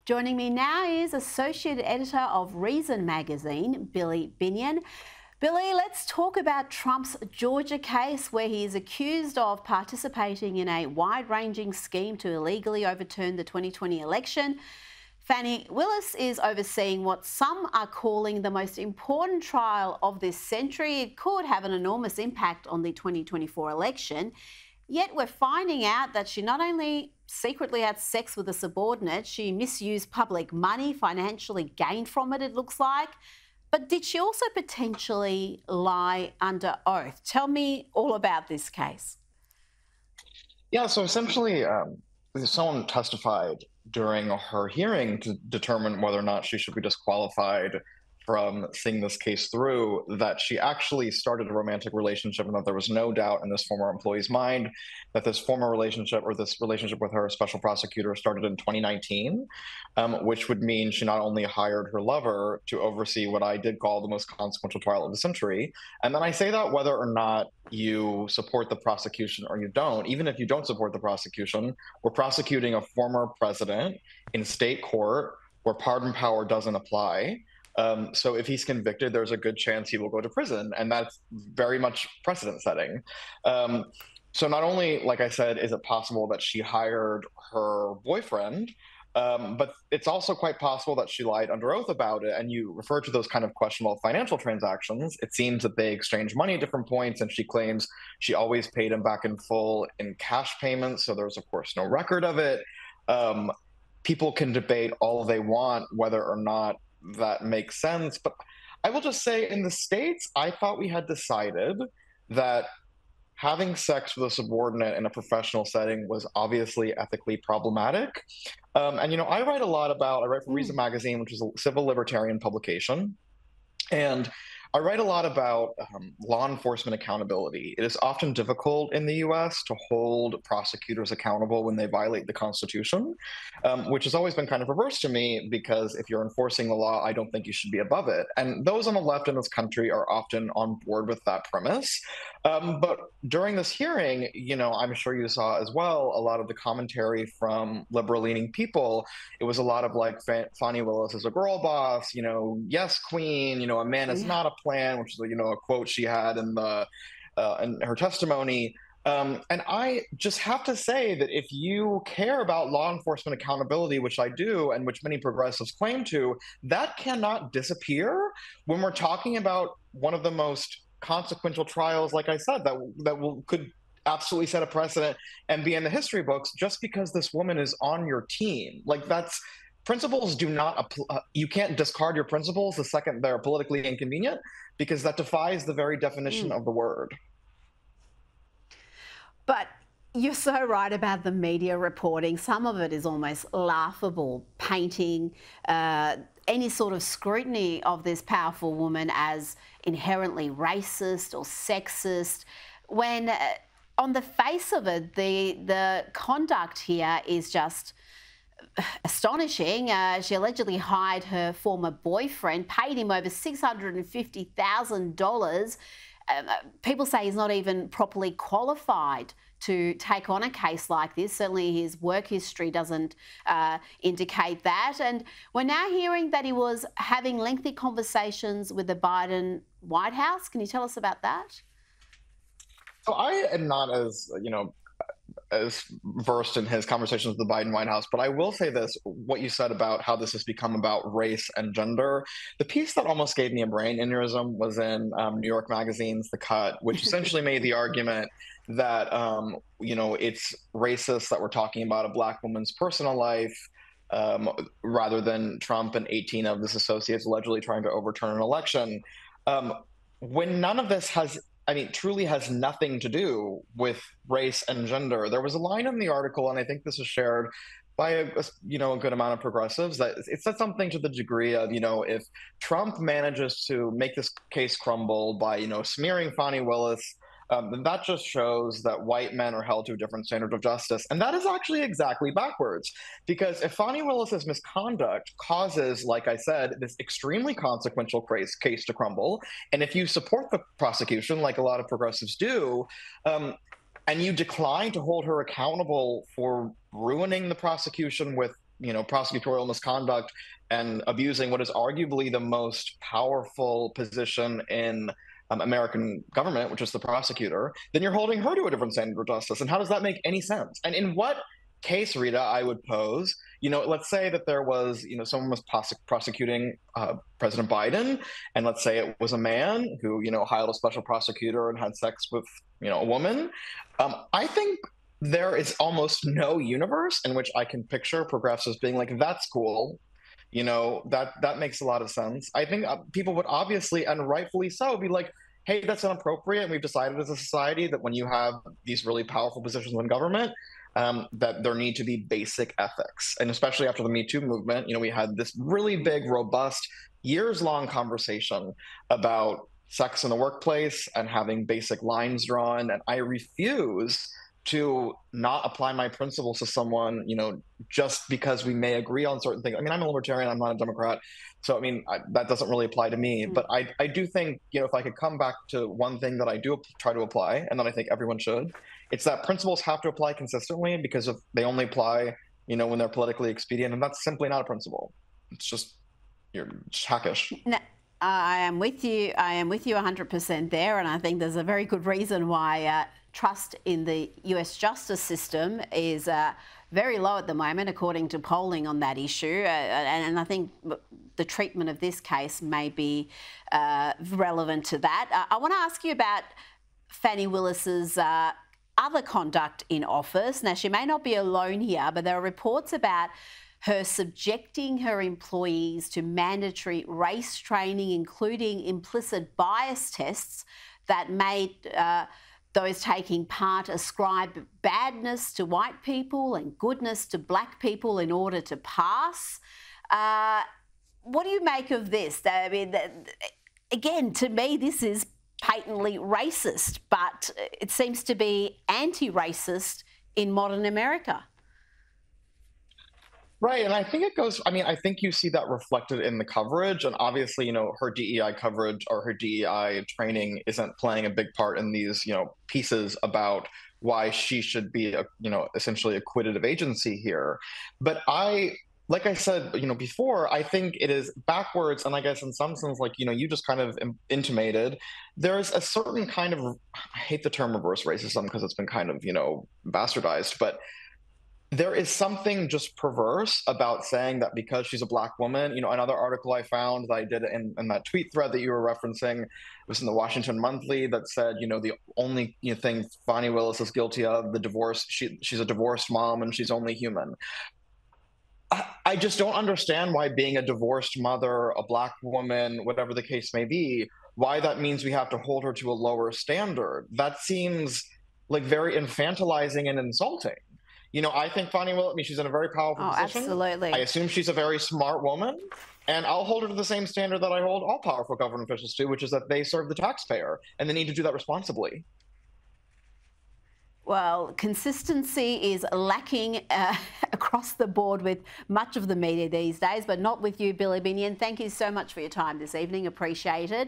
Joining me now is Associate Editor of Reason magazine, Billy Binion. Billy, let's talk about Trump's Georgia case, where he is accused of participating in a wide-ranging scheme to illegally overturn the 2020 election. Fani Willis is overseeing what some are calling the most important trial of this century. It could have an enormous impact on the 2024 election. Yet we're finding out that she not only secretly had sex with a subordinate, she misused public money, financially gained from it, it looks like. But did she also potentially lie under oath? Tell me all about this case. Yeah, so essentially, someone testified during her hearing to determine whether or not she should be disqualified from seeing this case through, that she actually started a romantic relationship and that there was no doubt in this former employee's mind that this former relationship or this relationship with her special prosecutor started in 2019, which would mean she not only hired her lover to oversee what I did call the most consequential trial of the century. And then I say that whether or not you support the prosecution or you don't, even if you don't support the prosecution, we're prosecuting a former president in state court where pardon power doesn't apply. So if he's convicted, there's a good chance he will go to prison, and that's very much precedent setting. So not only, like I said, is it possible that she hired her boyfriend, but it's also quite possible that she lied under oath about it. And you refer to those kind of questionable financial transactions. It seems that they exchanged money at different points, and she claims she always paid him back in full in cash payments. So there's, of course, no record of it. People can debate all they want whether or not that makes sense. But I will just say, in the States, I thought we had decided that having sex with a subordinate in a professional setting was obviously ethically problematic. And, I write for Reason magazine, which is a civil libertarian publication. And I write a lot about law enforcement accountability. It is often difficult in the US to hold prosecutors accountable when they violate the Constitution, which has always been kind of reversed to me, because if you're enforcing the law, I don't think you should be above it. And those on the left in this country are often on board with that premise. But during this hearing, I'm sure you saw as well a lot of the commentary from liberal-leaning people. It was a lot of like, Fani Willis is a girl boss, yes, queen, a man is not a plan, which is a quote she had in her testimony. And I just have to say that if you care about law enforcement accountability, which I do, and which many progressives claim to, that cannot disappear when we're talking about one of the most consequential trials, like I said, could absolutely set a precedent and be in the history books, just because this woman is on your team. Principles do not, you can't discard your principles the second they're politically inconvenient, because that defies the very definition of the word. But you're so right about the media reporting. Some of it is almost laughable, painting any sort of scrutiny of this powerful woman as inherently racist or sexist, when on the face of it, the conduct here is just astonishing. She allegedly hired her former boyfriend, paid him over $650,000. People say he's not even properly qualified to take on a case like this. Certainly his work history doesn't indicate that. And we're now hearing that he was having lengthy conversations with the Biden White House. Can you tell us about that? So I am not as versed in his conversations with the Biden White House, but I will say this, what you said about how this has become about race and gender. The piece that almost gave me a brain aneurysm was in New York Magazine's The Cut, which essentially made the argument that, it's racist that we're talking about a Black woman's personal life, rather than Trump and 18 of his associates allegedly trying to overturn an election. When none of this truly has nothing to do with race and gender. There was a line in the article, and I think this is shared by a good amount of progressives, that it said something to the degree of, if Trump manages to make this case crumble by, smearing Fani Willis, then that just shows that white men are held to a different standard of justice. And that is actually exactly backwards, because if Fani Willis's misconduct causes, like I said, this extremely consequential case to crumble, and if you support the prosecution, like a lot of progressives do, and you decline to hold her accountable for ruining the prosecution with prosecutorial misconduct and abusing what is arguably the most powerful position in American government, which is the prosecutor, then you're holding her to a different standard of justice. And how does that make any sense? And in what case, Rita, I would pose, let's say that there was, someone was prosecuting President Biden, and let's say it was a man who, hired a special prosecutor and had sex with, a woman. I think there is almost no universe in which I can picture progressives being like, that's cool. That makes a lot of sense. I think people would obviously, and rightfully so, be like, hey, that's inappropriate. And we've decided as a society that when you have these really powerful positions in government, that there need to be basic ethics. And especially after the Me Too movement, we had this really big, robust, years-long conversation about sex in the workplace and having basic lines drawn. And I refuse to not apply my principles to someone, just because we may agree on certain things. I mean, I'm a libertarian, I'm not a Democrat. So, that doesn't really apply to me. But I do think, if I could come back to one thing that I do try to apply, and that I think everyone should, it's that principles have to apply consistently, because if they only apply, when they're politically expedient, and that's simply not a principle. It's just, you're just hackish. No, I am with you. I am with you 100% there. And I think there's a very good reason why trust in the US justice system is very low at the moment, according to polling on that issue. And I think the treatment of this case may be relevant to that. I want to ask you about Fani Willis's other conduct in office. Now, she may not be alone here, but there are reports about her subjecting her employees to mandatory race training, including implicit bias tests that made those taking part ascribe badness to white people and goodness to black people in order to pass. What do you make of this? I mean, again, to me, this is patently racist, but it seems to be anti-racist in modern America. Right, and I think it goes, I think you see that reflected in the coverage, and obviously, her DEI coverage or her DEI training isn't playing a big part in these, pieces about why she should be, essentially acquitted of agency here. But like I said, before, I think it is backwards, and I guess in some sense, like, you just kind of intimated, there's a certain kind of, I hate the term reverse racism because it's been kind of, bastardized, but there is something just perverse about saying that because she's a black woman. Another article I found that I did in that tweet thread that you were referencing was in the Washington Monthly that said, the only thing Fani Willis is guilty of, the divorce, she's a divorced mom and she's only human. I just don't understand why being a divorced mother, a black woman, whatever the case may be, why that means we have to hold her to a lower standard. That seems like very infantilizing and insulting. I think Fani Willis, she's in a very powerful position. Absolutely. I assume she's a very smart woman, and I'll hold her to the same standard that I hold all powerful government officials to, which is that they serve the taxpayer, and they need to do that responsibly. Well, consistency is lacking across the board with much of the media these days, but not with you, Billy Binion. Thank you so much for your time this evening. Appreciate it.